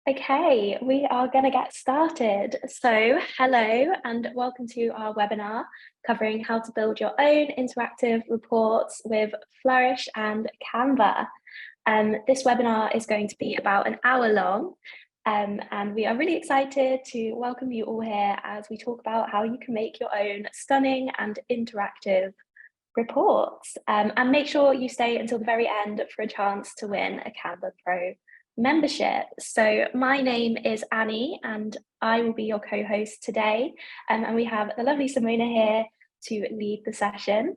Okay, we are going to get started. So, hello and welcome to our webinar covering how to build your own interactive reports with Flourish and Canva. This webinar is going to be about an hour long, and we are really excited to welcome you all here as we talk about how you can make your own stunning and interactive reports. And make sure you stay until the very end for a chance to win a Canva Pro membership. So my name is Annie and I will be your co-host today. And we have the lovely Simona here to lead the session.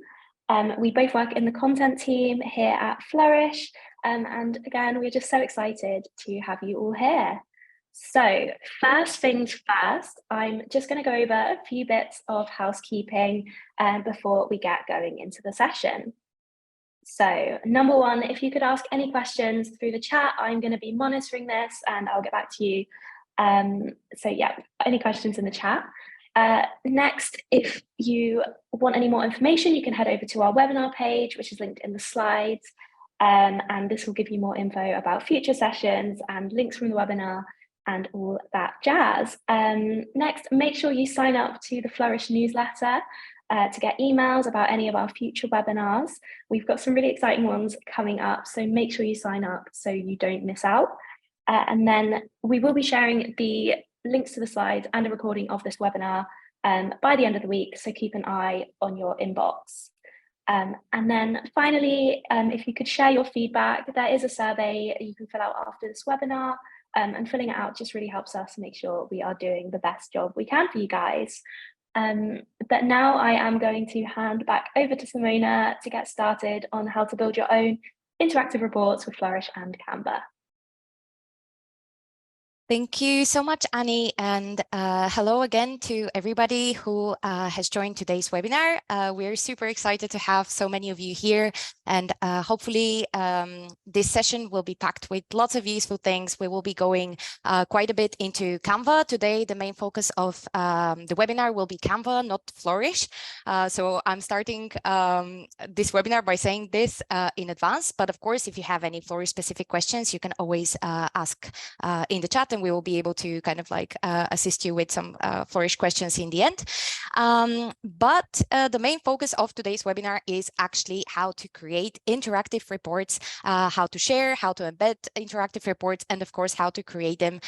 We both work in the content team here at Flourish. And again, we're just so excited to have you all here. So first things first, I'm just going to go over a few bits of housekeeping before we get going into the session. So number one, if you could ask any questions through the chat, I'm going to be monitoring this and I'll get back to you. So yeah, any questions in the chat. Next, if you want any more information, you can head over to our webinar page, which is linked in the slides. And this will give you more info about future sessions and links from the webinar and all that jazz. Next, make sure you sign up to the Flourish newsletter to get emails about any of our future webinars. We've got some really exciting ones coming up, so make sure you sign up so you don't miss out. And then we will be sharing the links to the slides and a recording of this webinar by the end of the week, so keep an eye on your inbox. And then finally, if you could share your feedback, there is a survey you can fill out after this webinar, and filling it out just really helps us make sure we are doing the best job we can for you guys. But now I am going to hand back over to Simona to get started on how to build your own interactive reports with Flourish and Canva. Thank you so much, Annie, and hello again to everybody who has joined today's webinar. We're super excited to have so many of you here, and hopefully this session will be packed with lots of useful things. We will be going quite a bit into Canva. Today, the main focus of the webinar will be Canva, not Flourish. So I'm starting this webinar by saying this in advance, but of course, if you have any Flourish-specific questions, you can always ask in the chat, and we will be able to kind of like assist you with some Flourish questions in the end. But the main focus of today's webinar is actually how to create interactive reports, how to share, how to embed interactive reports, and of course, how to create them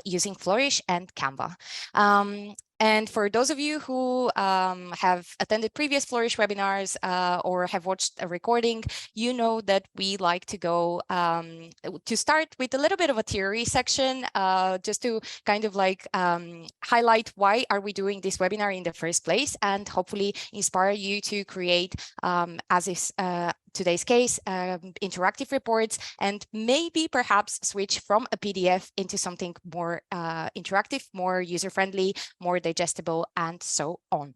using Flourish and Canva. And for those of you who have attended previous Flourish webinars or have watched a recording, you know that we like to go to start with a little bit of a theory section, just to kind of like highlight why are we doing this webinar in the first place, and hopefully inspire you to create, as is today's case, interactive reports, and maybe perhaps switch from a PDF into something more interactive, more user-friendly, more digestible, and so on.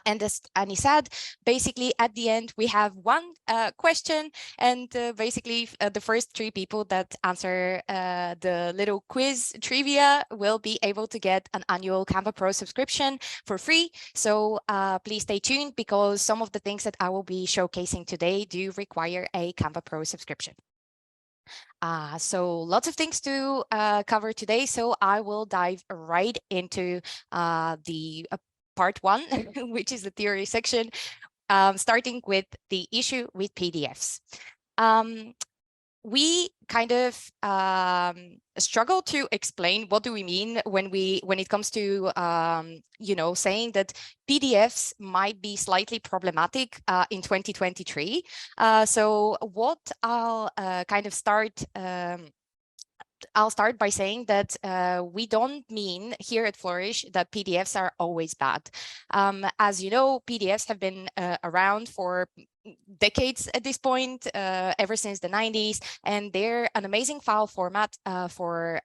And as Annie said, basically at the end, we have one question, and basically the first 3 people that answer the little quiz trivia will be able to get an annual Canva Pro subscription for free. So please stay tuned, because some of the things that I will be showcasing today do require a Canva Pro subscription. So lots of things to cover today, so I will dive right into the part 1, which is the theory section, starting with the issue with PDFs. We kind of struggle to explain what do we mean when it comes to you know, saying that PDFs might be slightly problematic in 2023. So what I'll kind of start. I'll start by saying that we don't mean here at Flourish that PDFs are always bad. As you know, PDFs have been around for decades at this point, ever since the 90s, and they're an amazing file format for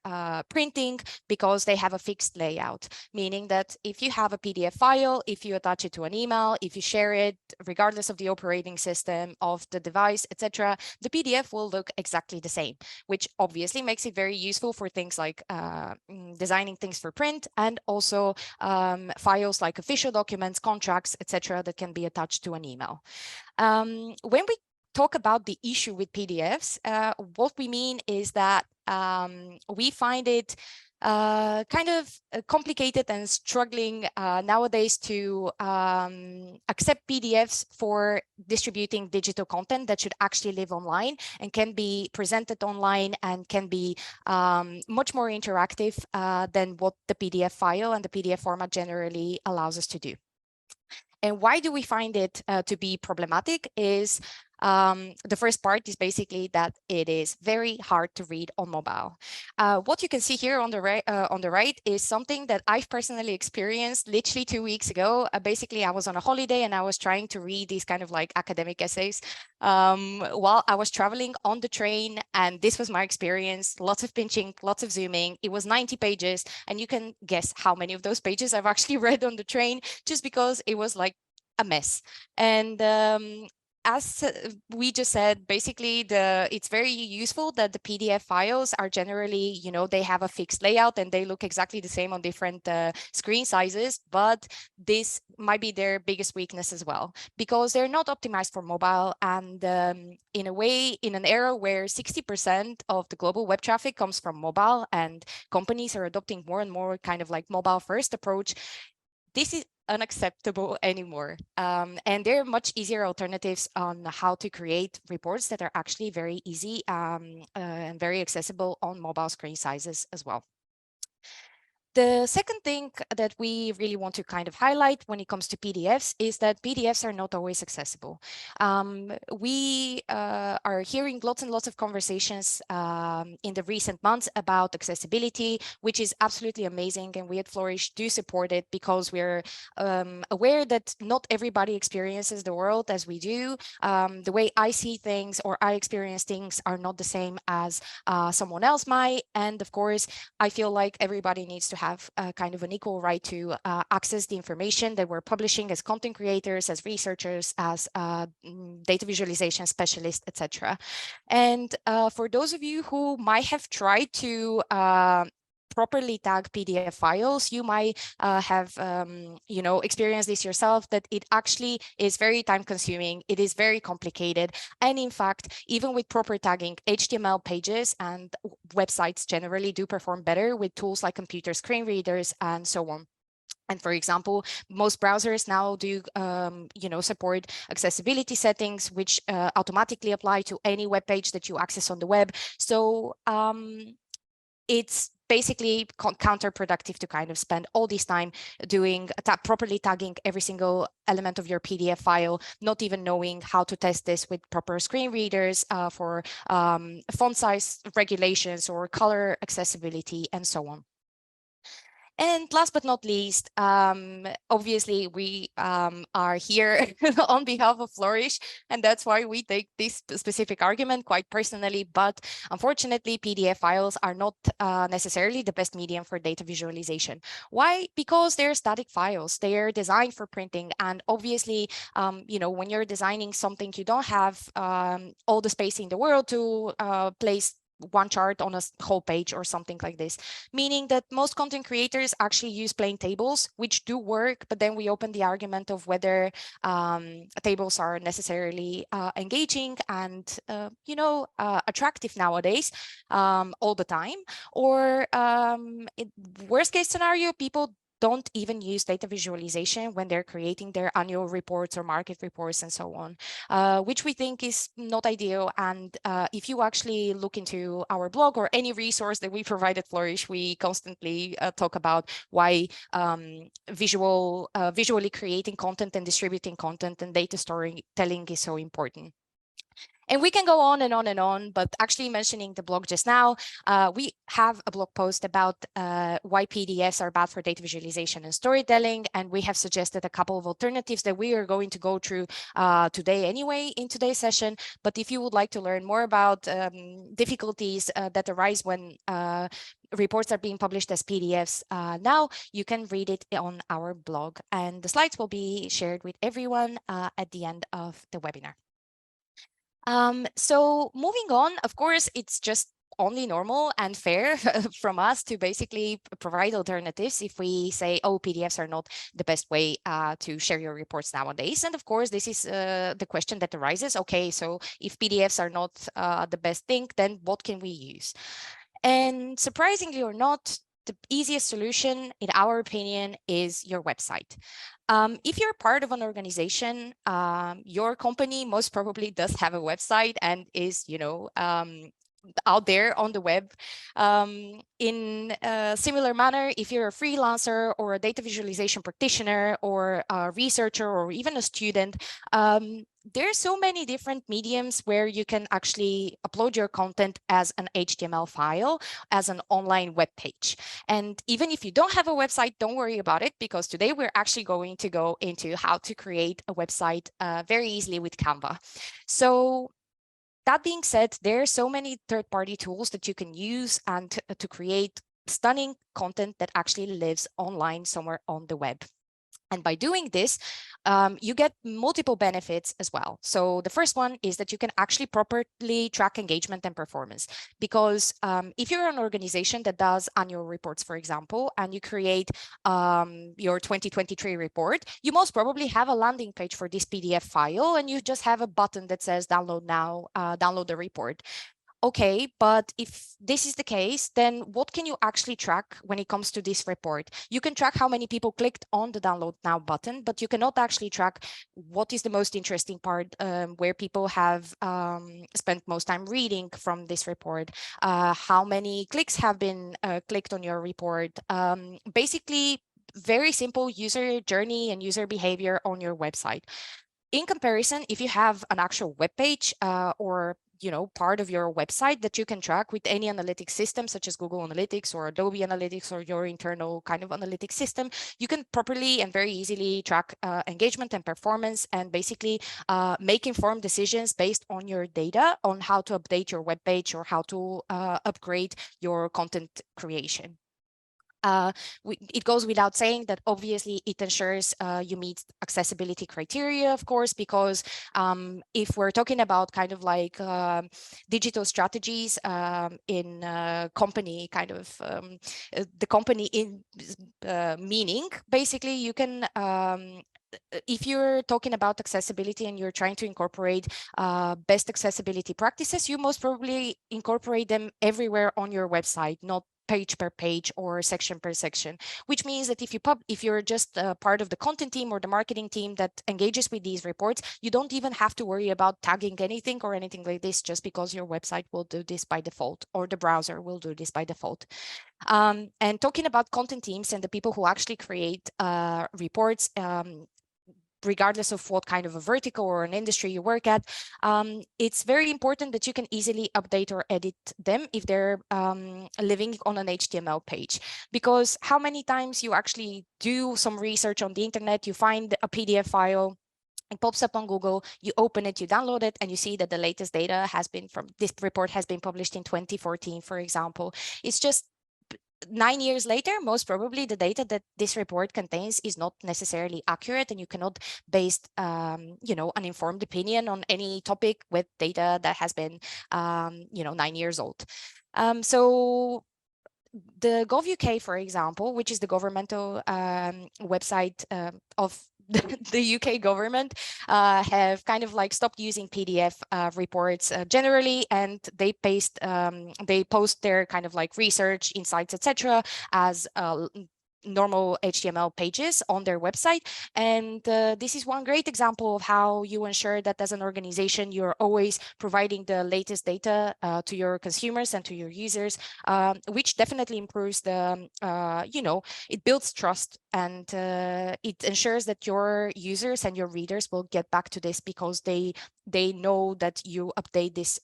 printing, because they have a fixed layout, meaning that if you have a PDF file, if you attach it to an email, if you share it, regardless of the operating system of the device, etc., the PDF will look exactly the same, which obviously makes it very useful for things like designing things for print, and also files like official documents, contracts, etc., that can be attached to an email. When we talk about the issue with PDFs, what we mean is that we find it kind of complicated and struggling nowadays to accept PDFs for distributing digital content that should actually live online and can be presented online and can be much more interactive than what the PDF file and the PDF format generally allows us to do. And why do we find it to be problematic is the first part is basically that it is very hard to read on mobile. What you can see here on the right is something that I've personally experienced literally 2 weeks ago. Basically, I was on a holiday and I was trying to read these kind of like academic essays while I was traveling on the train, and this was my experience. Lots of pinching, lots of zooming. It was 90 pages, and you can guess how many of those pages I've actually read on the train, just because it was like a mess. And as we just said, basically it's very useful that the PDF files are generally, you know, they have a fixed layout and they look exactly the same on different screen sizes, but this might be their biggest weakness as well, because they're not optimized for mobile. And in a way, in an era where 60% of the global web traffic comes from mobile and companies are adopting more and more kind of like mobile first approach, this is unacceptable anymore. And there are much easier alternatives on how to create reports that are actually very easy and very accessible on mobile screen sizes as well. The second thing that we really want to kind of highlight when it comes to PDFs is that PDFs are not always accessible. We are hearing lots and lots of conversations in the recent months about accessibility, which is absolutely amazing. And we at Flourish do support it because we're aware that not everybody experiences the world as we do. The way I see things or I experience things are not the same as someone else might. And of course, I feel like everybody needs to have kind of an equal right to access the information that we're publishing as content creators, as researchers, as data visualization specialists, etc. And for those of you who might have tried to properly tag PDF files, you might have, you know, experienced this yourself, that it actually is very time consuming. It is very complicated. And in fact, even with proper tagging, HTML pages and websites generally do perform better with tools like computer screen readers and so on. And for example, most browsers now do, you know, support accessibility settings, which automatically apply to any web page that you access on the web. So it's basically counterproductive to kind of spend all this time doing properly tagging every single element of your PDF file, not even knowing how to test this with proper screen readers for font size regulations or color accessibility and so on. And last but not least, obviously, we are here on behalf of Flourish, and that's why we take this specific argument quite personally. But unfortunately, PDF files are not necessarily the best medium for data visualization. Why? Because they're static files. They are designed for printing. And obviously, you know, when you're designing something, you don't have all the space in the world to place one chart on a whole page or something like this, meaning that most content creators actually use plain tables, which do work, but then we open the argument of whether tables are necessarily engaging and, you know, attractive nowadays all the time, or in worst case scenario, people don't even use data visualization when they're creating their annual reports or market reports and so on, which we think is not ideal. And if you actually look into our blog or any resource that we provide at Flourish, we constantly talk about why visually creating content and distributing content and data storytelling is so important. And we can go on and on and on, but actually mentioning the blog just now, we have a blog post about why PDFs are bad for data visualization and storytelling. And we have suggested a couple of alternatives that we are going to go through today anyway in today's session. But if you would like to learn more about difficulties that arise when reports are being published as PDFs now, you can read it on our blog. And the slides will be shared with everyone at the end of the webinar. So moving on, of course, it's just only normal and fair from us to basically provide alternatives if we say, oh, PDFs are not the best way to share your reports nowadays. And of course, this is the question that arises. Okay, so if PDFs are not the best thing, then what can we use? And surprisingly or not, the easiest solution, in our opinion, is your website. If you're part of an organization, your company most probably does have a website and is, out there on the web. In a similar manner, if you're a freelancer or a data visualization practitioner or a researcher or even a student, there's so many different mediums where you can actually upload your content as an HTML file, as an online web page. And even if you don't have a website, don't worry about it, because today we're actually going to go into how to create a website very easily with Canva. So that being said, there are so many third-party tools that you can use and to create stunning content that actually lives online somewhere on the web. And by doing this, you get multiple benefits as well. So the first one is that you can actually properly track engagement and performance. Because if you're an organization that does annual reports, for example, and you create your 2023 report, you most probably have a landing page for this PDF file, and you just have a button that says download now, download the report. Okay, but if this is the case, then what can you actually track when it comes to this report? You can track how many people clicked on the download now button, but you cannot actually track what is the most interesting part, where people have spent most time reading from this report, how many clicks have been clicked on your report. Basically, very simple user journey and user behavior on your website. In comparison, if you have an actual web page or part of your website that you can track with any analytics system, such as Google Analytics or Adobe Analytics or your internal kind of analytics system, you can properly and very easily track engagement and performance, and basically make informed decisions based on your data on how to update your web page or how to upgrade your content creation. It goes without saying that obviously it ensures you meet accessibility criteria, of course, because if we're talking about kind of like digital strategies in company kind of the company in meaning, basically you can if you're talking about accessibility and you're trying to incorporate best accessibility practices, you most probably incorporate them everywhere on your website, not page per page or section per section, which means that if you're just part of the content team or the marketing team that engages with these reports, you don't even have to worry about tagging anything or anything like this, just because your website will do this by default, or the browser will do this by default. And talking about content teams and the people who actually create reports, regardless of what kind of a vertical or an industry you work at, it's very important that you can easily update or edit them if they're living on an HTML page. Because how many times you actually do some research on the internet, you find a PDF file, it pops up on Google, you open it, you download it, and you see that the latest data has been from this report has been published in 2014, for example. It's just 9 years later, most probably the data that this report contains is not necessarily accurate, and you cannot base, an informed opinion on any topic with data that has been, 9 years old. So the Gov.uk, for example, which is the governmental website of the UK government, have kind of like stopped using PDF reports generally, and they post their kind of like research insights, etc., as normal HTML pages on their website. And this is one great example of how you ensure that as an organization, you're always providing the latest data to your consumers and to your users, which definitely improves the, it builds trust, and it ensures that your users and your readers will get back to this because they know that you update this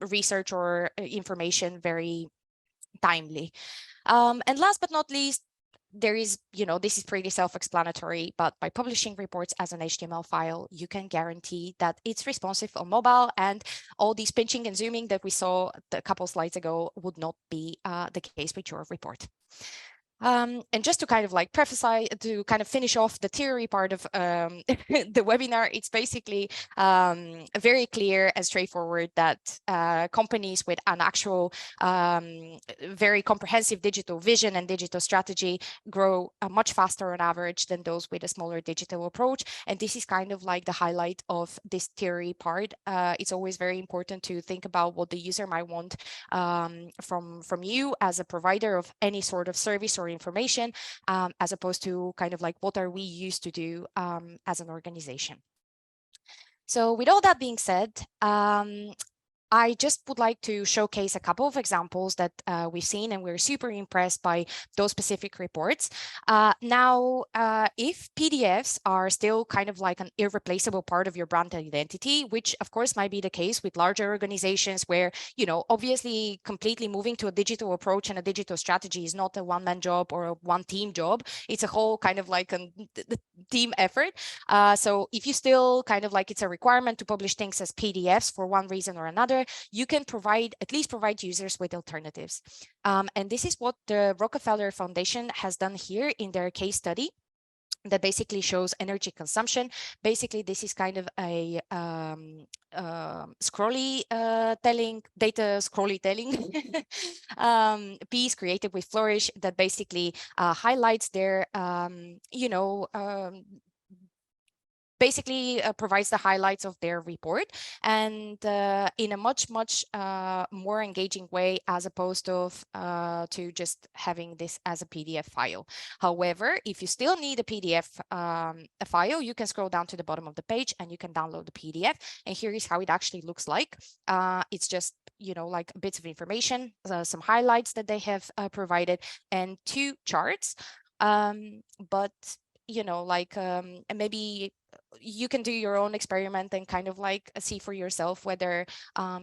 research or information very timely. And last but not least, there is, this is pretty self-explanatory, but by publishing reports as an HTML file, you can guarantee that it's responsive on mobile, and all these pinching and zooming that we saw a couple slides ago would not be the case with your report. And just to kind of like preface, to kind of finish off the theory part of the webinar, it's basically very clear and straightforward that companies with an actual very comprehensive digital vision and digital strategy grow much faster on average than those with a smaller digital approach. And this is kind of like the highlight of this theory part. It's always very important to think about what the user might want from you as a provider of any sort of service or information, as opposed to kind of like what are we used to do as an organization. So with all that being said, I just would like to showcase a couple of examples that we've seen, and we're super impressed by those specific reports. Now, if PDFs are still kind of like an irreplaceable part of your brand identity, which of course might be the case with larger organizations where, you know, obviously completely moving to a digital approach and a digital strategy is not a one-man job or a one-team job. It's a whole kind of like a team effort. So if you still kind of like it's a requirement to publish things as PDFs for one reason or another, you can at least provide users with alternatives. And this is what the Rockefeller Foundation has done here in their case study that basically shows energy consumption. Basically, this is kind of a scrolly telling, data scrolly telling piece created with Flourish that basically highlights their, basically provides the highlights of their report, and in a much more engaging way, as opposed to just having this as a PDF file. However, if you still need a PDF file, you can scroll down to the bottom of the page and you can download the PDF. And here is how it actually looks like. It's just, you know, like bits of information, some highlights that they have provided, and 2 charts. But you know, like maybe you can do your own experiment and kind of like see for yourself whether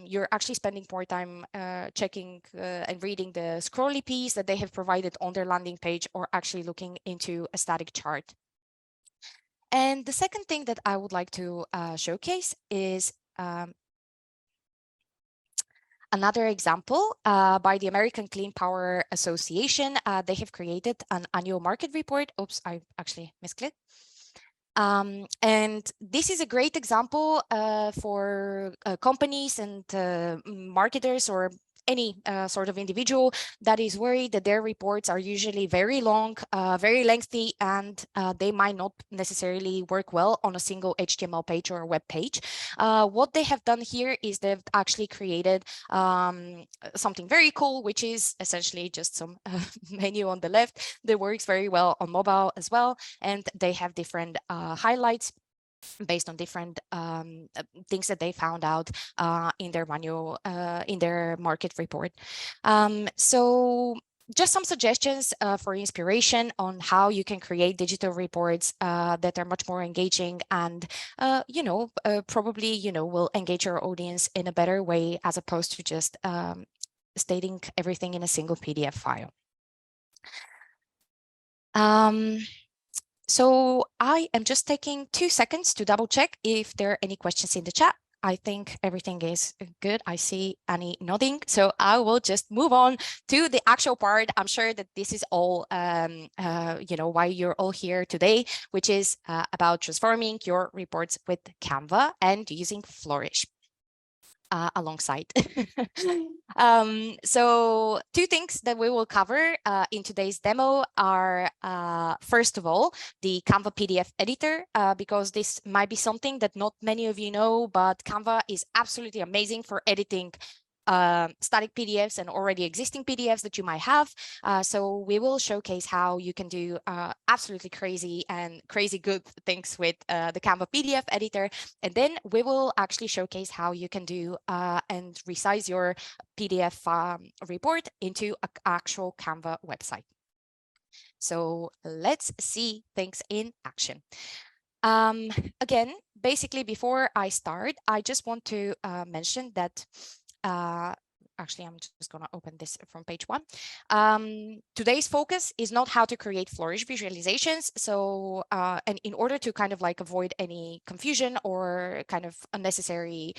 you're actually spending more time checking and reading the scrolly piece that they have provided on their landing page, or actually looking into a static chart. And the second thing that I would like to showcase is another example by the American Clean Power Association. They have created an annual market report. Oops, I actually misclicked. And this is a great example for companies and marketers, or any sort of individual that is worried that their reports are usually very long, very lengthy, and they might not necessarily work well on a single HTML page or a web page. What they have done here is they've actually created something very cool, which is essentially just some menu on the left that works very well on mobile as well. And they have different highlights based on different things that they found out in their manual, in their market report. So just some suggestions for inspiration on how you can create digital reports that are much more engaging and, probably, will engage your audience in a better way, as opposed to just stating everything in a single PDF file. So I am just taking 2 seconds to double check if there are any questions in the chat. I think everything is good. I see Annie nodding, so I will just move on to the actual part. I'm sure that this is all, why you're all here today, which is about transforming your reports with Canva and using Flourish. Alongside. So 2 things that we will cover in today's demo are, first of all, the Canva PDF editor, because this might be something that not many of you know, but Canva is absolutely amazing for editing static PDFs and already existing PDFs that you might have. So we will showcase how you can do absolutely crazy good things with the Canva PDF editor. And then we will actually showcase how you can do and resize your PDF report into an actual Canva website. So let's see things in action. Again, basically, before I start, I just want to mention that actually, I'm just going to open this from page 1. Today's focus is not how to create Flourish visualizations. So, and in order to kind of like avoid any confusion or kind of unnecessary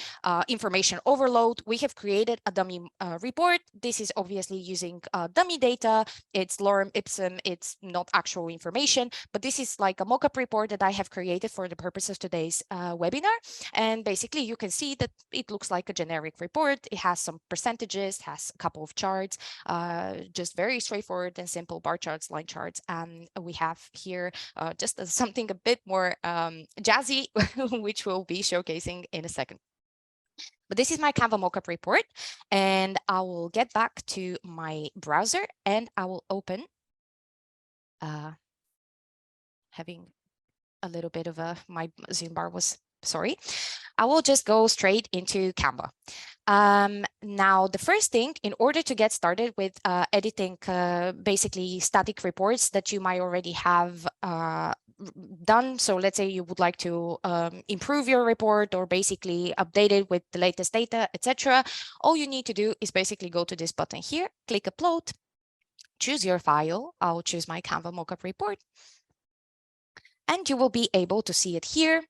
information overload, we have created a dummy report. This is obviously using dummy data. It's lorem ipsum. It's not actual information, but this is like a mock-up report that I have created for the purpose of today's webinar. And basically, you can see that it looks like a generic report. It has some percentages, has a couple of charts, just very straightforward and simple bar charts, line charts. And we have here just something a bit more jazzy, which we'll be showcasing in a second. But this is my Canva mockup report, and I will get back to my browser and I will open having a little bit of my Zoom bar was, sorry. I will just go straight into Canva. Now, the first thing, in order to get started with editing basically static reports that you might already have done. So let's say you would like to improve your report or basically update it with the latest data, etc. All you need to do is basically go to this button here, click upload, choose your file. I'll choose my Canva mockup report. And you will be able to see it here.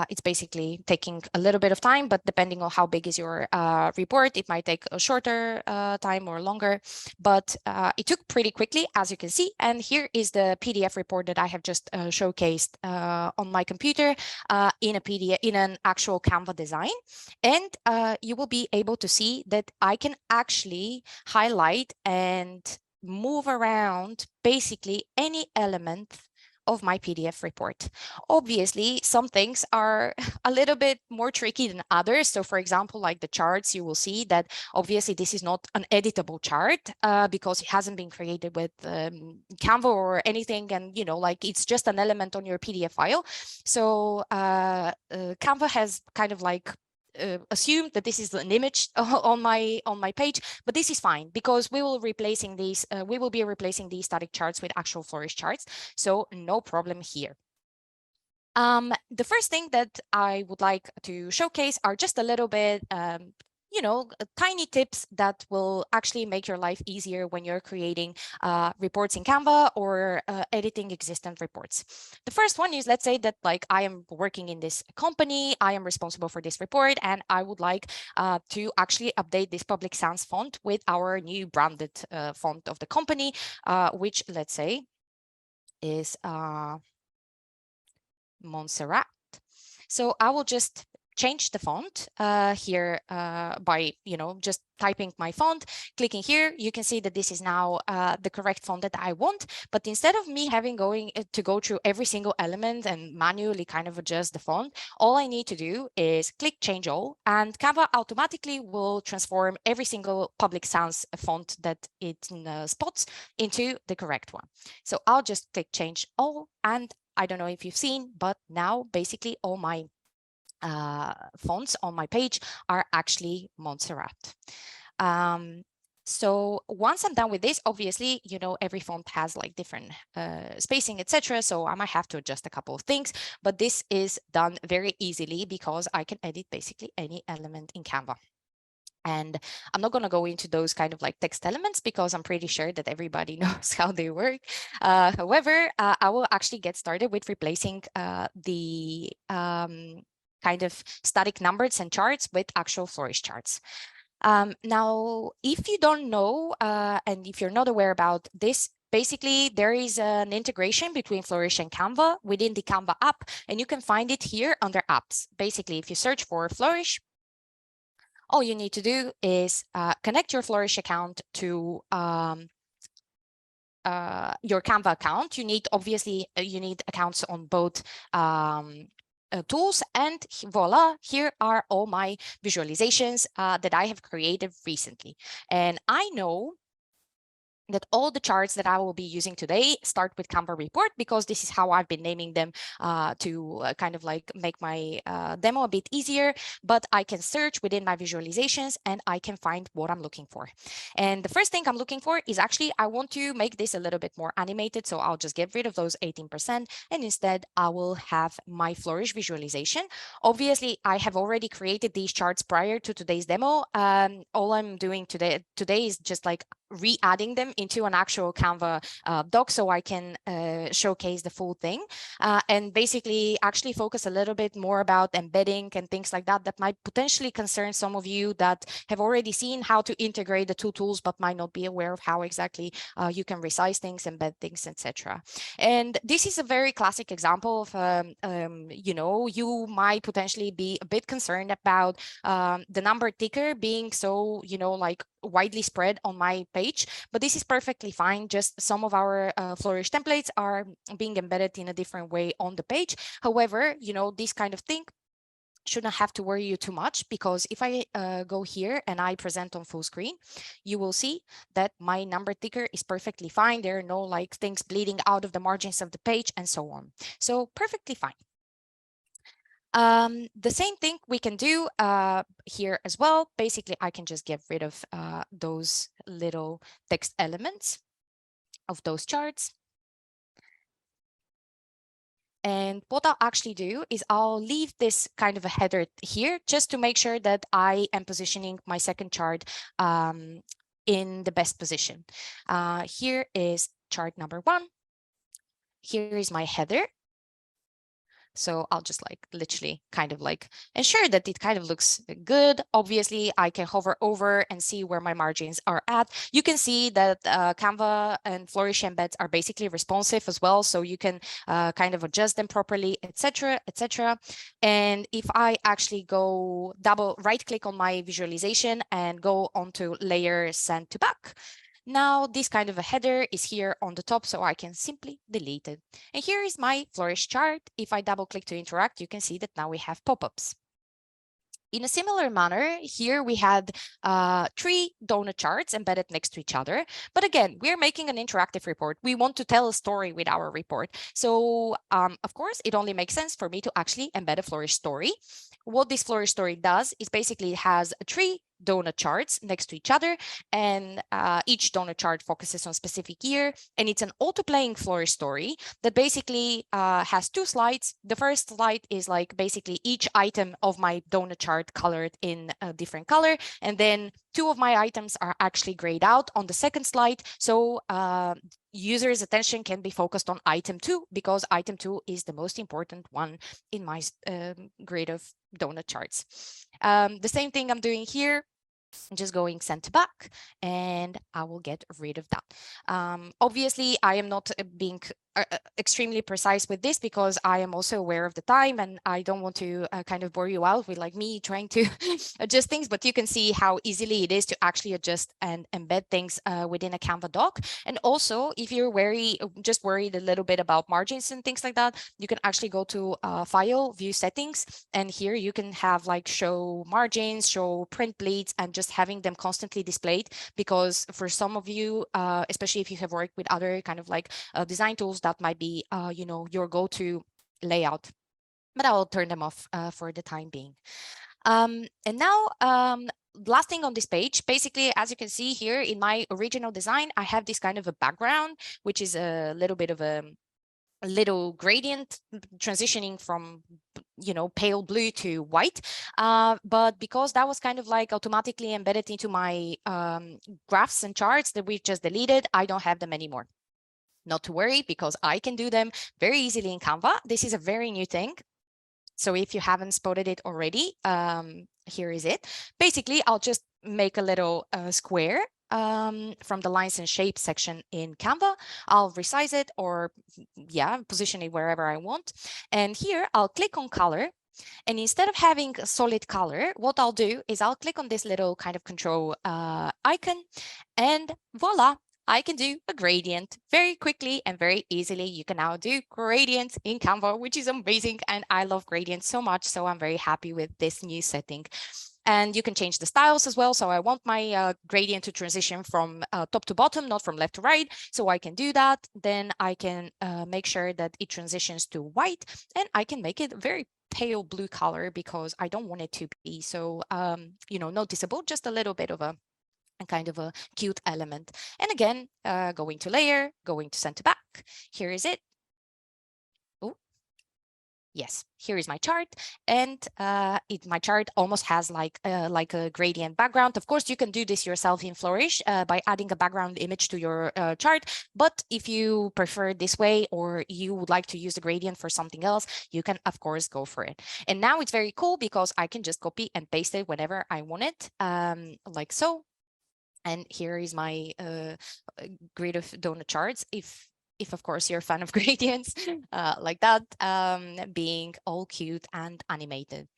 It's basically taking a little bit of time, but depending on how big is your report, it might take a shorter time or longer, but it took pretty quickly, as you can see. And here is the PDF report that I have just showcased on my computer in a PDF, in an actual Canva design. And you will be able to see that I can actually highlight and move around basically any element of my PDF report. Obviously, some things are a little bit more tricky than others. So for example, like the charts, you will see that obviously this is not an editable chart because it hasn't been created with Canva or anything. And, you know, like it's just an element on your PDF file. So Canva has kind of like assume that this is an image on my page, but this is fine because we will be replacing these static charts with actual Flourish charts, so no problem here. The first thing that I would like to showcase are just a little bit you know, tiny tips that will actually make your life easier when you're creating reports in Canva or editing existing reports. The first one is, let's say that like I am working in this company, I am responsible for this report, and I would like to actually update this Public Sans font with our new branded font of the company, which let's say is Montserrat. So I will just change the font here by, you know, just typing my font, clicking here. You can see that this is now the correct font that I want. But instead of me having to go through every single element and manually kind of adjust the font, all I need to do is click change all, and Canva automatically will transform every single Public Sans font that it spots into the correct one. So I'll just click change all, and I don't know if you've seen, but now basically all my fonts on my page are actually Montserrat. So once I'm done with this, obviously, you know, every font has like different spacing, etc. So I might have to adjust a couple of things, but this is done very easily because I can edit basically any element in Canva. And I'm not going to go into those kind of like text elements because I'm pretty sure that everybody knows how they work. However, I will actually get started with replacing the kind of static numbers and charts with actual Flourish charts. Now, if you don't know and if you're not aware about this, basically, there is an integration between Flourish and Canva within the Canva app, and you can find it here under apps. Basically, if you search for Flourish, all you need to do is connect your Flourish account to your Canva account. You need, obviously, you need accounts on both tools, and voila, here are all my visualizations that I have created recently. And I know that all the charts that I will be using today start with Canva report, because this is how I've been naming them to kind of like make my demo a bit easier. But I can search within my visualizations and I can find what I'm looking for. And the first thing I'm looking for is actually, I want to make this a little bit more animated. So I'll just get rid of those 18% and instead I will have my Flourish visualization. Obviously, I have already created these charts prior to today's demo. All I'm doing today is just like re-adding them into an actual Canva doc so I can showcase the full thing and basically actually focus a little bit more about embedding and things like that that might potentially concern some of you that have already seen how to integrate the two tools but might not be aware of how exactly you can resize things, embed things, etc. And this is a very classic example of you know, you might potentially be a bit concerned about the number ticker being so, you know, like widely spread on my page, but this is perfectly fine. Just some of our Flourish templates are being embedded in a different way on the page. However, you know, this kind of thing should not have to worry you too much, because if I go here and I present on full screen, you will see that my number ticker is perfectly fine. There are no like things bleeding out of the margins of the page and so on. So perfectly fine. The same thing we can do here as well. Basically, I can just get rid of those little text elements of those charts. And what I'll actually do is I'll leave this kind of a header here just to make sure that I am positioning my second chart in the best position. Here is chart number 1. Here is my header. So I'll just like literally kind of like ensure that it kind of looks good. Obviously, I can hover over and see where my margins are at. You can see that Canva and Flourish embeds are basically responsive as well. So you can kind of adjust them properly, etc., etc. And if I actually go right click on my visualization and go onto layer send to back, now this kind of a header is here on the top, so I can simply delete it. And here is my Flourish chart. If I double click to interact, you can see that now we have pop-ups. In a similar manner, here we had 3 donut charts embedded next to each other. But again, we're making an interactive report. We want to tell a story with our report. So of course, it only makes sense for me to actually embed a Flourish story. What this Flourish story does is basically it has 3 donut charts next to each other, and each donut chart focuses on specific year, and it's an auto-playing Flourish story that basically has 2 slides. The first slide is like basically each item of my donut chart colored in a different color, and then 2 of my items are actually grayed out on the second slide, so users' attention can be focused on item 2, because item 2 is the most important one in my grid of donut charts. The same thing I'm doing here. I'm just going send to back, and I will get rid of that. Obviously, I am not being extremely precise with this, because I am also aware of the time and I don't want to kind of bore you out with like me trying to adjust things, but you can see how easily it is to actually adjust and embed things within a Canva doc. And also, if you're just worried a little bit about margins and things like that, you can actually go to File, View Settings, and here you can have like show margins, show print bleeds, and just having them constantly displayed, because for some of you, especially if you have worked with other kind of like design tools, that might be, you know, your go-to layout, but I will turn them off for the time being. And now, last thing on this page, basically, as you can see here in my original design, I have this kind of a background, which is a little bit of a little gradient transitioning from, you know, pale blue to white, but because that was kind of like automatically embedded into my graphs and charts that we've just deleted, I don't have them anymore. Not to worry, because I can do them very easily in Canva. This is a very new thing. So if you haven't spotted it already, here is it. Basically, I'll just make a little square from the lines and shapes section in Canva. I'll resize it, or position it wherever I want. And here I'll click on color. And instead of having a solid color, what I'll do is I'll click on this little kind of control icon, and voila, I can do a gradient very quickly and very easily. You can now do gradients in Canva, which is amazing. And I love gradients so much. So I'm very happy with this new setting. And you can change the styles as well. So I want my gradient to transition from top to bottom, not from left to right. So I can do that. Then I can make sure that it transitions to white, and I can make it very pale blue color because I don't want it to be so, noticeable, just a little bit of a kind of a cute element. And again, going to layer, going to center back. Here is it. Yes, here is my chart, and my chart almost has like a gradient background. Of course, you can do this yourself in Flourish by adding a background image to your chart. But if you prefer this way, or you would like to use the gradient for something else, you can of course go for it. And now it's very cool because I can just copy and paste it whenever I want it, like so. And here is my grid of donut charts. If of course you're a fan of gradients like that, being all cute and animated.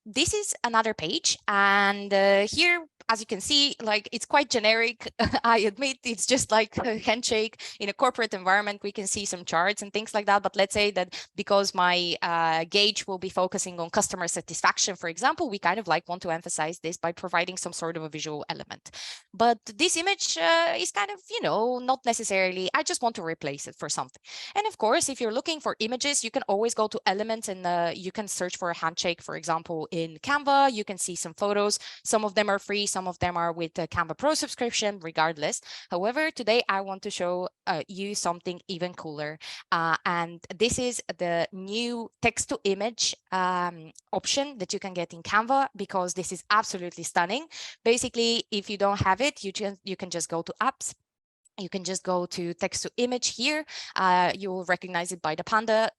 This is another page, and here, as you can see, like it's quite generic. I admit it's just like a handshake. In a corporate environment, we can see some charts and things like that. But let's say that because my gauge will be focusing on customer satisfaction, for example, we kind of like want to emphasize this by providing some sort of a visual element. But this image is kind of, not necessarily, I just want to replace it for something. And of course, if you're looking for images, you can always go to elements, and you can search for a handshake, for example, in Canva. You can see some photos. Some of them are free, some of them are with the Canva Pro subscription, regardless. However, today I want to show you something even cooler. And this is the new text to image option that you can get in Canva, because this is absolutely stunning. Basically, if you don't have it, you can just go to apps. You can just go to text to image here. You will recognize it by the panda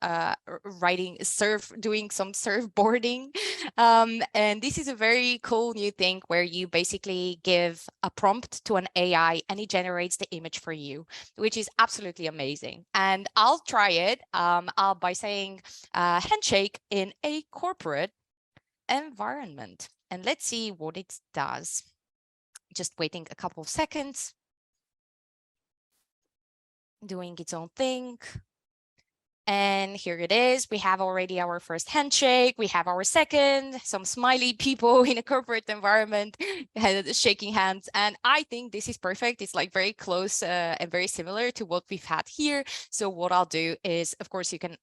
doing some surfboarding. And this is a very cool new thing where you basically give a prompt to an AI and it generates the image for you, which is absolutely amazing. And I'll try it by saying handshake in a corporate environment. And let's see what it does. Just waiting a couple of seconds. Doing its own thing. And here it is. We have already our first handshake. We have our second, some smiley people in a corporate environment shaking hands. And I think this is perfect. It's like very close and very similar to what we've had here. So what I'll do is, of course, you can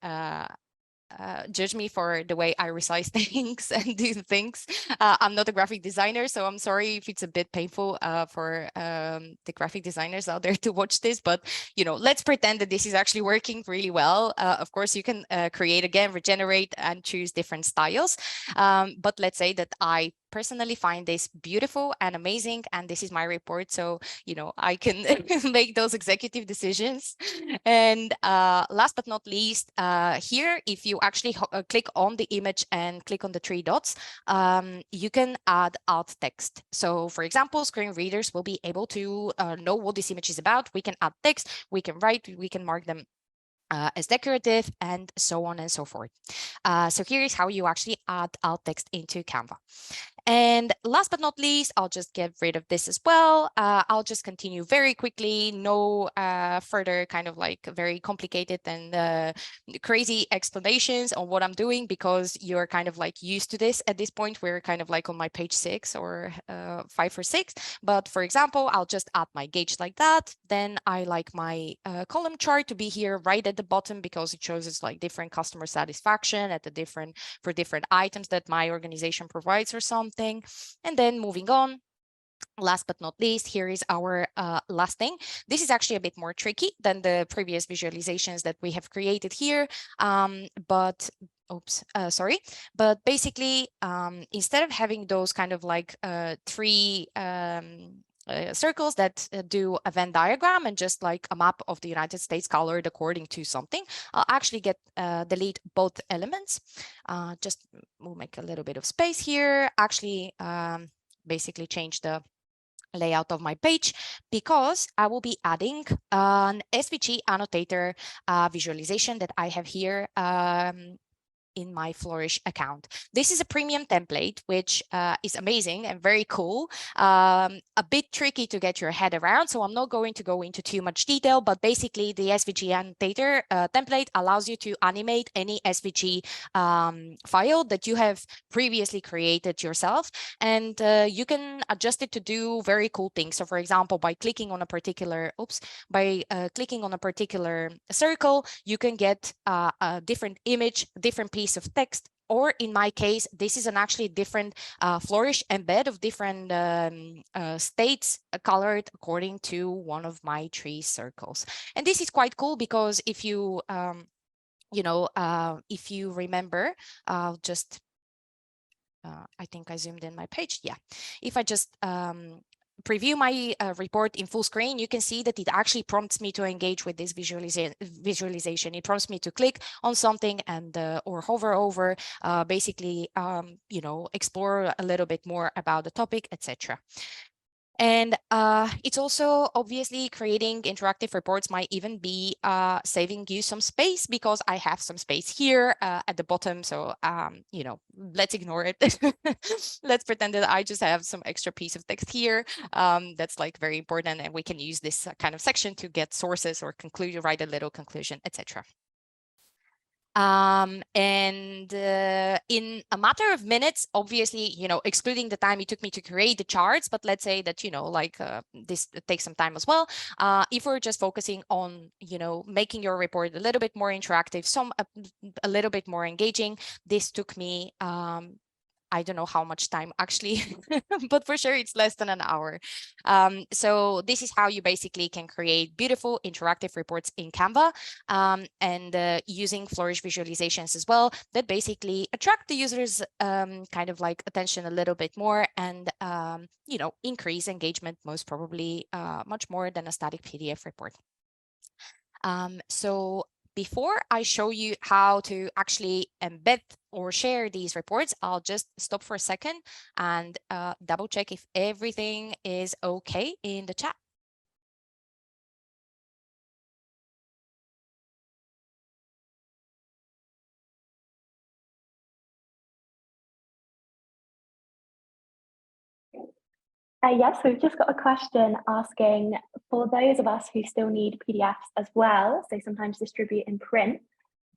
judge me for the way I resize things and do things. I'm not a graphic designer, so I'm sorry if it's a bit painful for the graphic designers out there to watch this, but let's pretend that this is actually working really well. Of course, you can create again, regenerate, and choose different styles. But let's say that I personally find this beautiful and amazing, and this is my report, so I can make those executive decisions. And last but not least, here, if you actually click on the image and click on the three dots, you can add alt text. So for example, screen readers will be able to know what this image is about. We can add text, we can write, we can mark them as decorative, and so on and so forth. So here is how you actually add alt text into Canva. And last but not least, I'll just get rid of this as well. I'll just continue very quickly, no further kind of like very complicated and crazy explanations on what I'm doing, because you're kind of like used to this at this point. We're kind of like on my page 6 or 5 or 6. But for example, I'll just add my gauge like that. Then I like my column chart to be here right at the bottom, because it shows it's like different customer satisfaction for different items that my organization provides or something. And then moving on, last but not least, here is our last thing. This is actually a bit more tricky than the previous visualizations that we have created here. But basically, instead of having those kind of like three circles that do a Venn diagram and just like a map of the United States colored according to something, I'll actually delete both elements. We'll make a little bit of space here. Actually, basically change the layout of my page, because I will be adding an SVG annotator visualization that I have here in my Flourish account. This is a premium template, which is amazing and very cool. A bit tricky to get your head around, so I'm not going to go into too much detail, but basically the SVG annotator template allows you to animate any SVG file that you have previously created yourself, and you can adjust it to do very cool things. So for example, by clicking on a particular, clicking on a particular circle, you can get a different image, different piece of text, or in my case, this is an actually different Flourish embed of different states colored according to one of my 3 circles. And this is quite cool because if you, if you remember, just, I think I zoomed in my page. Yeah, if I just preview my report in full screen, you can see that it actually prompts me to engage with this visualization. It prompts me to click on something and or hover over, basically, explore a little bit more about the topic, etc. And it's also obviously creating interactive reports might even be saving you some space, because I have some space here at the bottom. So, let's ignore it. Let's pretend that I just have some extra piece of text here. That's like very important. And we can use this kind of section to get sources or conclusion, write a little conclusion, etc. In a matter of minutes, obviously, excluding the time it took me to create the charts, but let's say that, this takes some time as well. If we're just focusing on, making your report a little bit more interactive, a little bit more engaging, this took me, I don't know how much time actually, but for sure it's less than an hour. So this is how you basically can create beautiful interactive reports in Canva, and using Flourish visualizations as well, that basically attract the users' kind of like attention a little bit more, and increase engagement most probably much more than a static PDF report. So before I show you how to actually embed or share these reports, I'll just stop for a second and double check if everything is okay in the chat. Yes, we've just got a question asking, for those of us who still need PDFs as well, so sometimes distribute in print,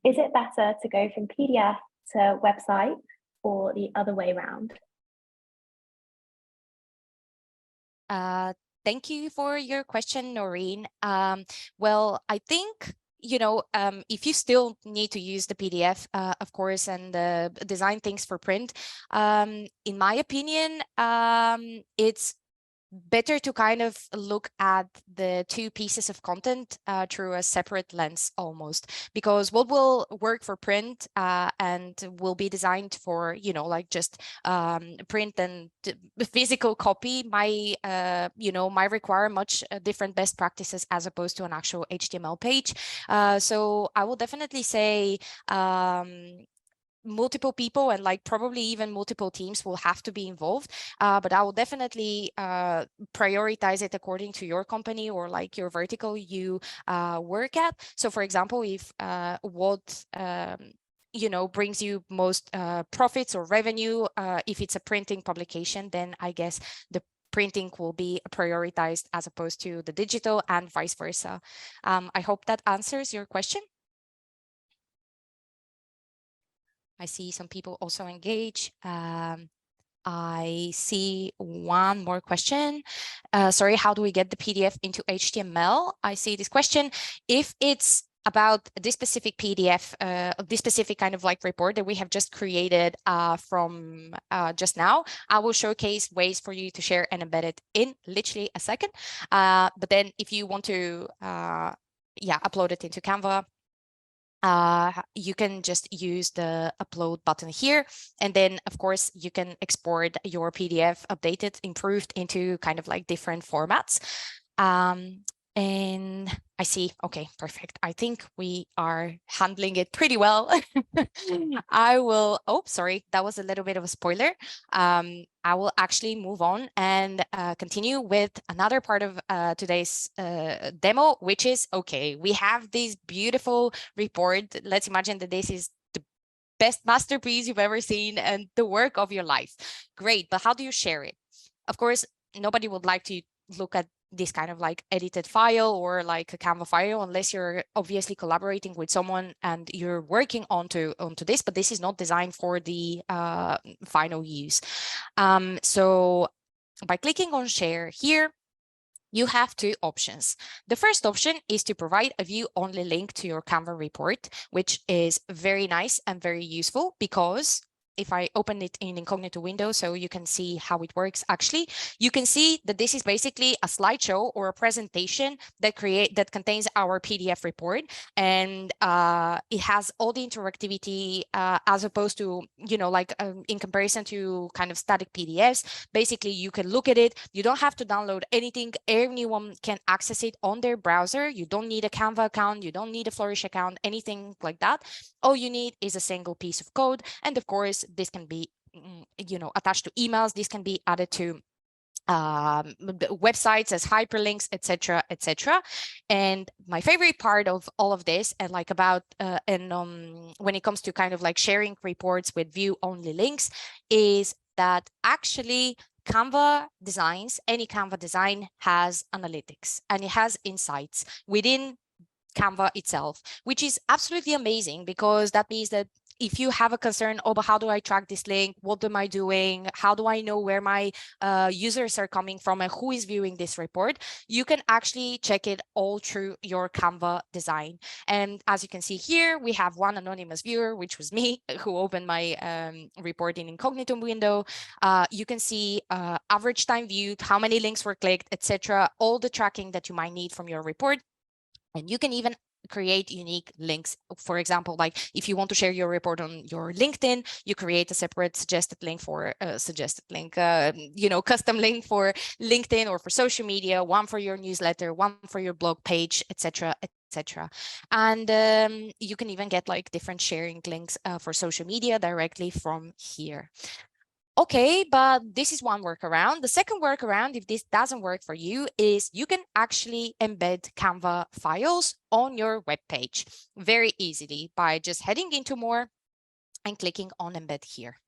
is it better to go from PDF to website or the other way around? Thank you for your question, Noreen. Well, I think, if you still need to use the PDF, of course, and design things for print, in my opinion, it's better to kind of look at the 2 pieces of content through a separate lens almost, because what will work for print and will be designed for, like just print and physical copy might require much different best practices as opposed to an actual HTML page. So I will definitely say multiple people and like probably even multiple teams will have to be involved, but I will definitely prioritize it according to your company or like your vertical you work at. So for example, if what brings you most profits or revenue, if it's a printing publication, then I guess the printing will be prioritized as opposed to the digital, and vice versa. I hope that answers your question. I see some people also engage. I see one more question. Sorry, how do we get the PDF into HTML? I see this question. If it's about this specific PDF, this specific kind of like report that we have just created from just now, I will showcase ways for you to share and embed it in literally a second. But then if you want to, upload it into Canva, you can just use the upload button here. And then, of course, you can export your PDF, updated, improved into kind of like different formats. And I see, okay, perfect. I think we are handling it pretty well. I will, oh, sorry, that was a little bit of a spoiler. I will actually move on and continue with another part of today's demo, which is, okay, we have this beautiful report. Let's imagine that this is best masterpiece you've ever seen and the work of your life. Great, but how do you share it? Of course, nobody would like to look at this kind of like edited file or like a Canva file unless you're obviously collaborating with someone and you're working onto this, but this is not designed for the final use. So by clicking on share here, you have two options. The first option is to provide a view-only link to your Canva report, which is very nice and very useful because if I open it in incognito window so you can see how it works, actually, you can see that this is basically a slideshow or a presentation that contains our PDF report, and it has all the interactivity as opposed to, you know, like in comparison to kind of static PDFs. Basically, you can look at it. You don't have to download anything. Anyone can access it on their browser. You don't need a Canva account. You don't need a Flourish account, anything like that. All you need is a single piece of code. And of course, this can be, you know, attached to emails. This can be added to websites as hyperlinks, etc., etc. And my favorite part of all of this, and like about when it comes to kind of like sharing reports with view-only links, is that actually Canva designs, any Canva design has analytics and it has insights within Canva itself, which is absolutely amazing because that means that if you have a concern, oh, but how do I track this link? What am I doing? How do I know where my users are coming from and who is viewing this report? You can actually check it all through your Canva design. And as you can see here, we have one anonymous viewer, which was me, who opened my report in incognito window. You can see average time viewed, how many links were clicked, etc. All the tracking that you might need from your report. And you can even create unique links. For example, like if you want to share your report on your LinkedIn, you create a separate suggested link for you know, custom link for LinkedIn or for social media, one for your newsletter, one for your blog page, etc., etc. And you can even get like different sharing links for social media directly from here. Okay, but this is one workaround. The second workaround, if this doesn't work for you, is you can actually embed Canva files on your web page very easily by just heading into more and clicking on embed here.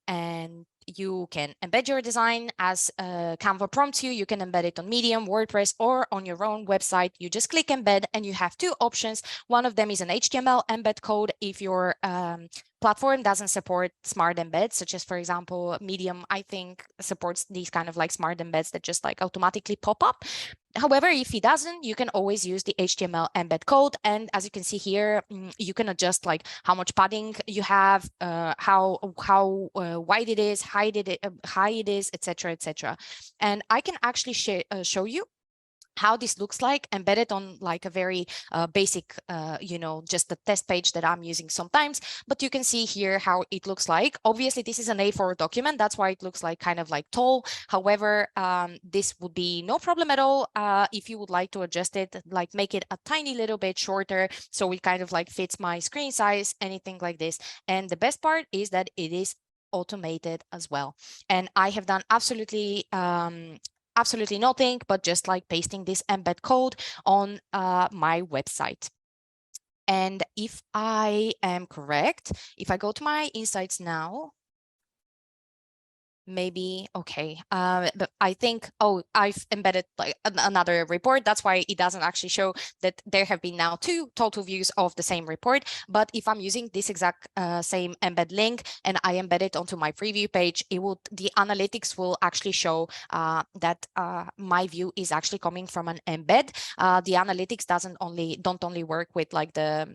And you can embed your design as Canva prompts you. You can embed it on Medium, WordPress, or on your own website. You just click embed and you have two options. One of them is an HTML embed code if your platform doesn't support smart embeds, such as, for example, Medium, I think, supports these kind of like smart embeds that just like automatically pop up. However, if it doesn't, you can always use the HTML embed code. And as you can see here, you can adjust like how much padding you have, how wide it is, high it is, etc., etc. And I can actually show you how this looks like embedded on like a very basic, you know, just the test page that I'm using sometimes. But you can see here how it looks like. Obviously, this is an A4 document. That's why it looks like kind of like tall. However, this would be no problem at all if you would like to adjust it, like make it a tiny little bit shorter. So it kind of like fits my screen size, anything like this. And the best part is that it is automated as well. And I have done absolutely nothing but just like pasting this embed code on my website. And if I am correct, if I go to my insights now, maybe, okay, but I think, oh, I've embedded like another report. That's why it doesn't actually show that there have been now two total views of the same report. But if I'm using this exact same embed link and I embed it onto my preview page, the analytics will actually show that my view is actually coming from an embed. The analytics don't only work with like the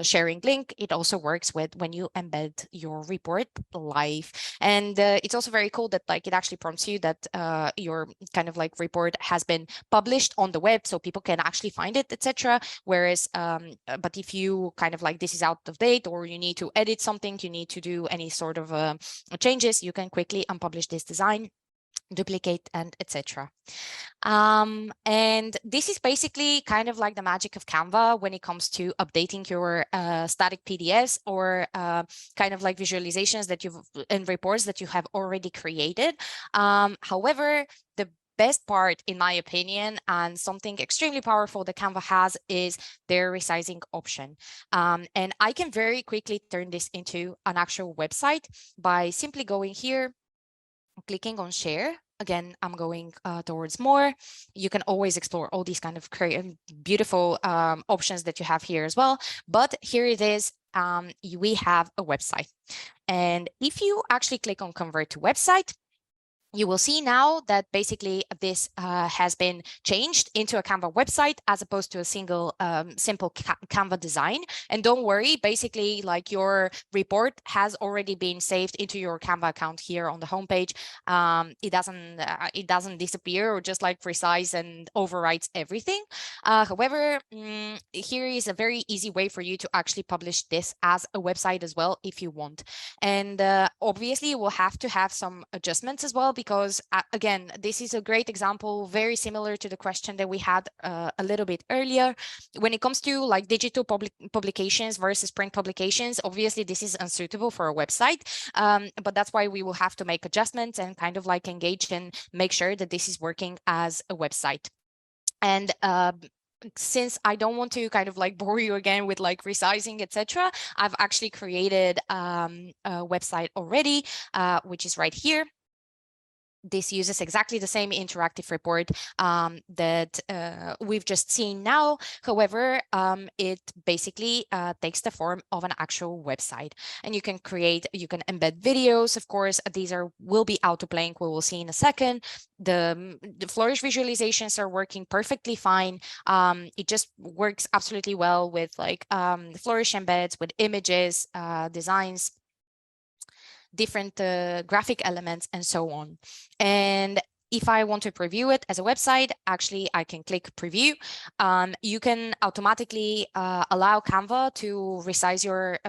sharing link. It also works with when you embed your report live. And it's also very cool that like it actually prompts you that your kind of like report has been published on the web so people can actually find it, etc. Whereas but if you kind of like this is out of date or you need to edit something, you need to do any sort of changes, you can quickly unpublish this design, duplicate, and etc. And this is basically kind of like the magic of Canva when it comes to updating your static PDFs or kind of like visualizations that and reports that you have already created. However, the best part, in my opinion, and something extremely powerful that Canva has is their resizing option. And I can very quickly turn this into an actual website by simply going here, clicking on share. Again, I'm going towards more. You can always explore all these kind of beautiful options that you have here as well. But here it is. We have a website. And if you actually click on convert to website, you will see now that basically this has been changed into a Canva website as opposed to a single simple Canva design. And don't worry, basically like your report has already been saved into your Canva account here on the homepage. It doesn't disappear or just like resize and overwrites everything. However, here is a very easy way for you to actually publish this as a website as well if you want. And obviously you will have to have some adjustments as well, because again, this is a great example, very similar to the question that we had a little bit earlier. When it comes to like digital publications versus print publications, obviously this is unsuitable for a website, but that's why we will have to make adjustments and kind of like engage and make sure that this is working as a website. And since I don't want to kind of like bore you again with like resizing, etc., I've actually created a website already, which is right here. This uses exactly the same interactive report that we've just seen now. However, it basically takes the form of an actual website, and you can embed videos. Of course, these will be auto-playing. We will see in a second. The Flourish visualizations are working perfectly fine. It just works absolutely well with like Flourish embeds, with images, designs, different graphic elements, and so on. And if I want to preview it as a website, actually, I can click preview. You can automatically allow Canva to resize your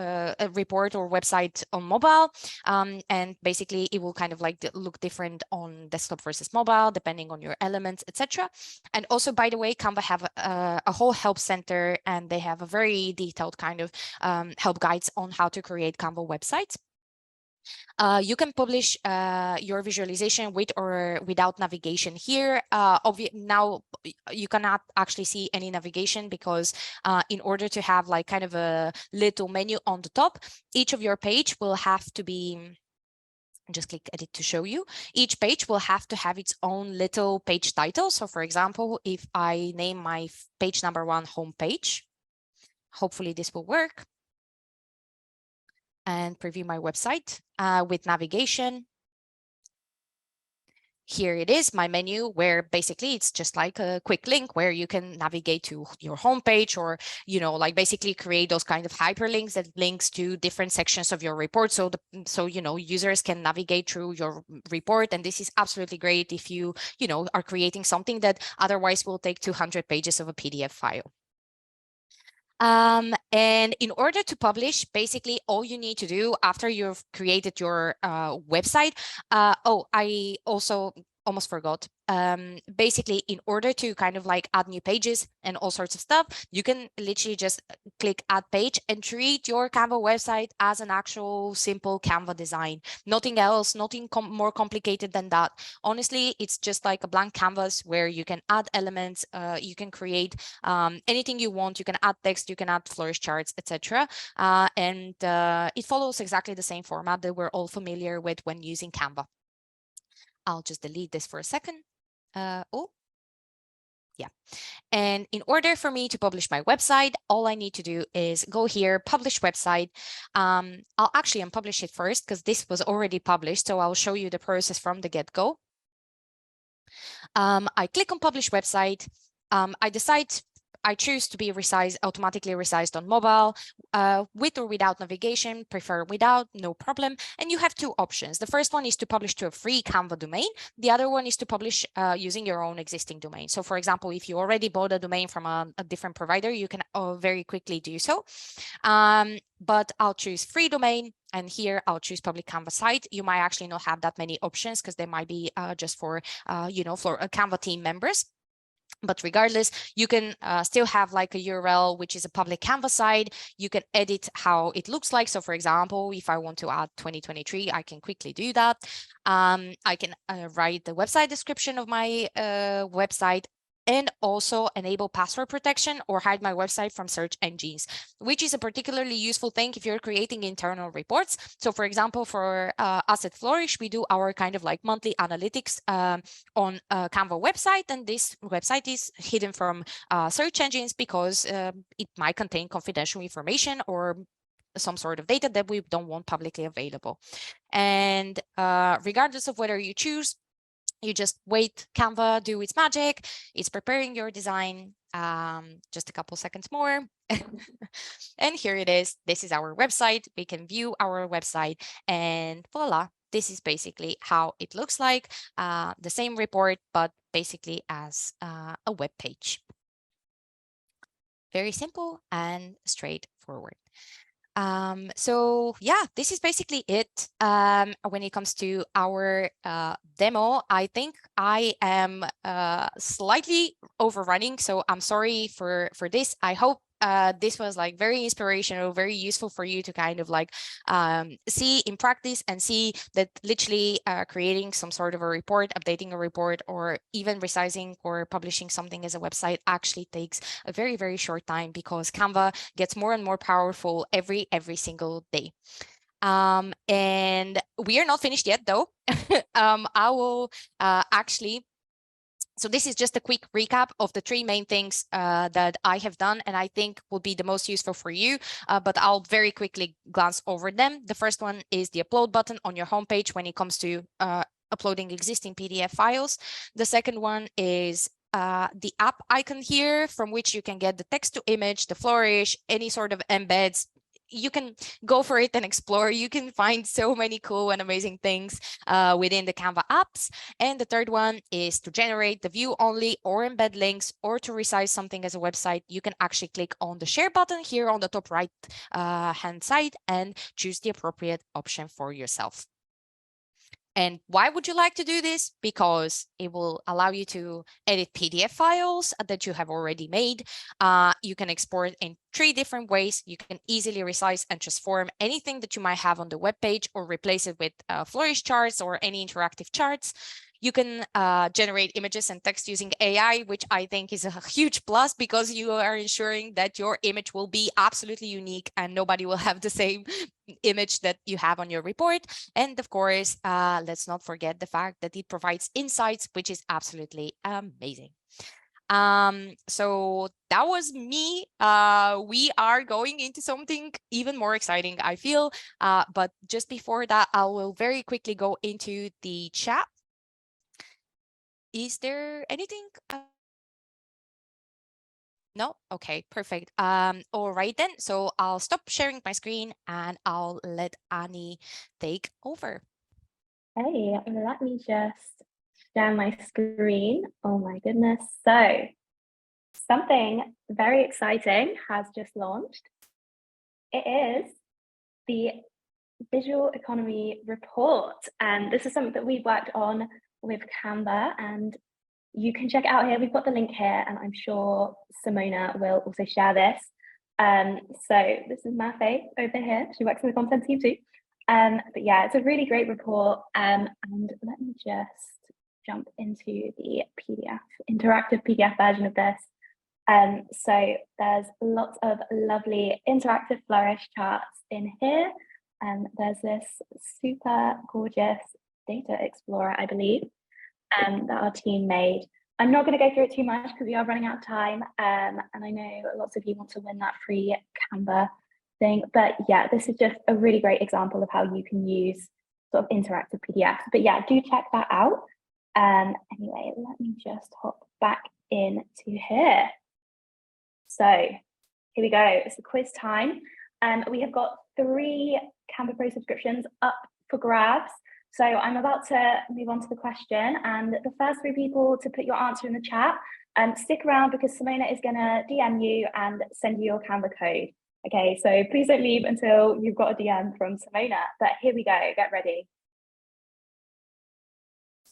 report or website on mobile. And basically, it will kind of like look different on desktop versus mobile, depending on your elements, etc. And also, by the way, Canva have a whole help center, and they have a very detailed kind of help guides on how to create Canva websites. You can publish your visualization with or without navigation here. Now you cannot actually see any navigation because in order to have like kind of a little menu on the top, each of your page will have to be, just click edit to show you. Each page will have to have its own little page title. So for example, if I name my page number 1 home page, hopefully this will work, and preview my website with navigation. Here it is, my menu, where basically it's just like a quick link where you can navigate to your homepage, or, you know, like basically create those kind of hyperlinks that links to different sections of your report. So you know, users can navigate through your report. And this is absolutely great if you know, are creating something that otherwise will take 200 pages of a PDF file. And in order to publish, basically all you need to do after you've created your website, oh, I also almost forgot. Basically, in order to kind of like add new pages and all sorts of stuff, you can literally just click add page and treat your Canva website as an actual simple Canva design. Nothing else, nothing more complicated than that. Honestly, it's just like a blank canvas where you can add elements, you can create anything you want. You can add text, you can add Flourish charts, etc. And it follows exactly the same format that we're all familiar with when using Canva. I'll just delete this for a second. Oh, yeah. And in order for me to publish my website, all I need to do is go here, publish website. I'll actually unpublish it first because this was already published. So I'll show you the process from the get-go. I click on publish website. I choose to be automatically resized on mobile, with or without navigation, prefer without, no problem. And you have 2 options. The first one is to publish to a free Canva domain. The other one is to publish using your own existing domain. So for example, if you already bought a domain from a different provider, you can very quickly do so. But I'll choose free domain. And here I'll choose public Canva site. You might actually not have that many options because they might be just for, you know, for Canva team members. But regardless, you can still have like a URL, which is a public Canva site. You can edit how it looks like. So for example, if I want to add 2023, I can quickly do that. I can write the website description of my website, and also enable password protection or hide my website from search engines, which is a particularly useful thing if you're creating internal reports. So for example, for us at Flourish, we do our kind of like monthly analytics on a Canva website, and this website is hidden from search engines because it might contain confidential information or some sort of data that we don't want publicly available. And regardless of whether you choose, you just wait Canva do its magic. It's preparing your design. Just a couple seconds more. And here it is. This is our website. We can view our website, and voila, this is basically how it looks like. The same report, but basically as a web page. Very simple and straightforward. So yeah, this is basically it. When it comes to our demo, I think I am slightly overrunning, so I'm sorry for this. I hope this was like very inspirational, very useful for you to kind of like see in practice and see that literally creating some sort of a report, updating a report, or even resizing or publishing something as a website actually takes a very, very short time, because Canva gets more and more powerful every single day. And we are not finished yet, though. I will actually. So this is just a quick recap of the 3 main things that I have done, and I think will be the most useful for you, but I'll very quickly glance over them. The first one is the upload button on your homepage when it comes to uploading existing PDF files. The second one is the app icon here, from which you can get the text to image, the Flourish, any sort of embeds. You can go for it and explore. You can find so many cool and amazing things within the Canva apps. And the third one is to generate the view only or embed links, or to resize something as a website. You can actually click on the share button here on the top right hand side and choose the appropriate option for yourself. And why would you like to do this? Because it will allow you to edit PDF files that you have already made. You can export in 3 different ways. You can easily resize and transform anything that you might have on the web page, or replace it with Flourish charts or any interactive charts. You can generate images and text using AI, which I think is a huge plus, because you are ensuring that your image will be absolutely unique and nobody will have the same image that you have on your report. And of course, let's not forget the fact that it provides insights, which is absolutely amazing. So that was me. We are going into something even more exciting, I feel. But just before that, I will very quickly go into the chat. Is there anything? No? Okay, perfect. All right then. So I'll stop sharing my screen and I'll let Annie take over. Hey, let me just share my screen. Oh my goodness. So something very exciting has just launched. It is the Visual Economy Report. And this is something that we've worked on with Canva, and you can check it out here. We've got the link here, and I'm sure Simona will also share this. So this is Mafe over here. She works in the content team too. But yeah, it's a really great report. And let me just jump into the PDF, interactive PDF version of this. So there's lots of lovely interactive Flourish charts in here. There's this super gorgeous data explorer, I believe, that our team made. I'm not going to go through it too much because we are running out of time. And I know lots of you want to win that free Canva thing. But yeah, this is just a really great example of how you can use sort of interactive PDFs. But yeah, do check that out. Anyway, let me just hop back into here. So here we go. It's the quiz time. We have got 3 Canva Pro subscriptions up for grabs. So I'm about to move on to the question, and the first 3 people to put your answer in the chat, stick around because Simona is going to DM you and send you your Canva code. Okay, so please don't leave until you've got a DM from Simona. But here we go, get ready.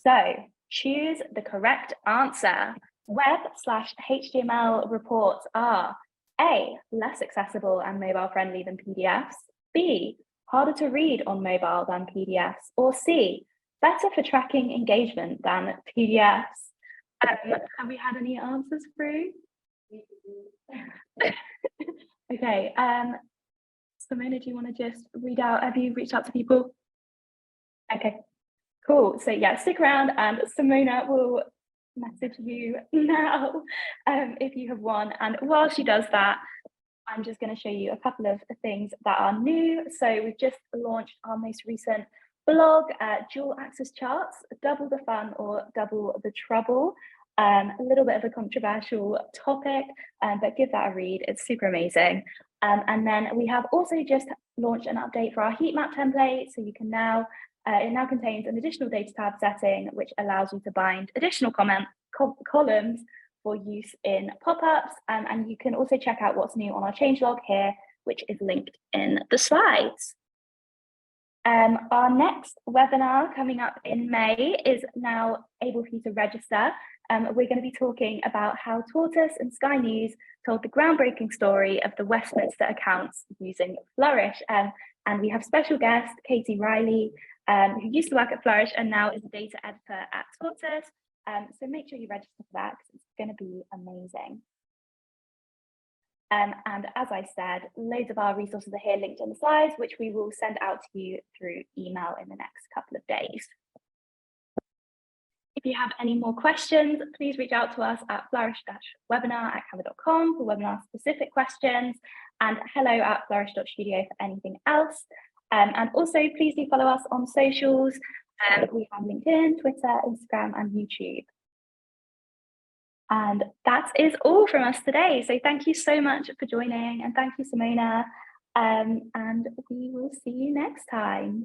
So choose the correct answer. Web/HTML reports are A, less accessible and mobile friendly than PDFs, B, harder to read on mobile than PDFs, or C, better for tracking engagement than PDFs? Have we had any answers through? Okay, Simona, do you want to just read out, have you reached out to people? Okay, cool. So yeah, stick around and Simona will message you now if you have won. And while she does that, I'm just going to show you a couple of things that are new. So we've just launched our most recent blog, dual axis charts, double the fun or double the trouble. A little bit of a controversial topic, but give that a read. It's super amazing. And then we have also just launched an update for our heat map template. So you can now, it now contains an additional data tab setting, which allows you to bind additional columns for use in pop-ups. And you can also check out what's new on our changelog here, which is linked in the slides. Our next webinar coming up in May is now able for you to register. We're going to be talking about how Tortoise and Sky News told the groundbreaking story of the Westminster accounts using Flourish. And we have special guest, Katie Riley, who used to work at Flourish and now is a data editor at Tortoise. So make sure you register for that because it's going to be amazing. And as I said, loads of our resources are here linked in the slides, which we will send out to you through email in the next couple of days. If you have any more questions, please reach out to us at flourish-webinar@canva.com for webinar-specific questions, and hello@flourish.studio for anything else. And also, please do follow us on socials. We have LinkedIn, Twitter, Instagram, and YouTube. And that is all from us today. So thank you so much for joining, and thank you, Simona. And we will see you next time.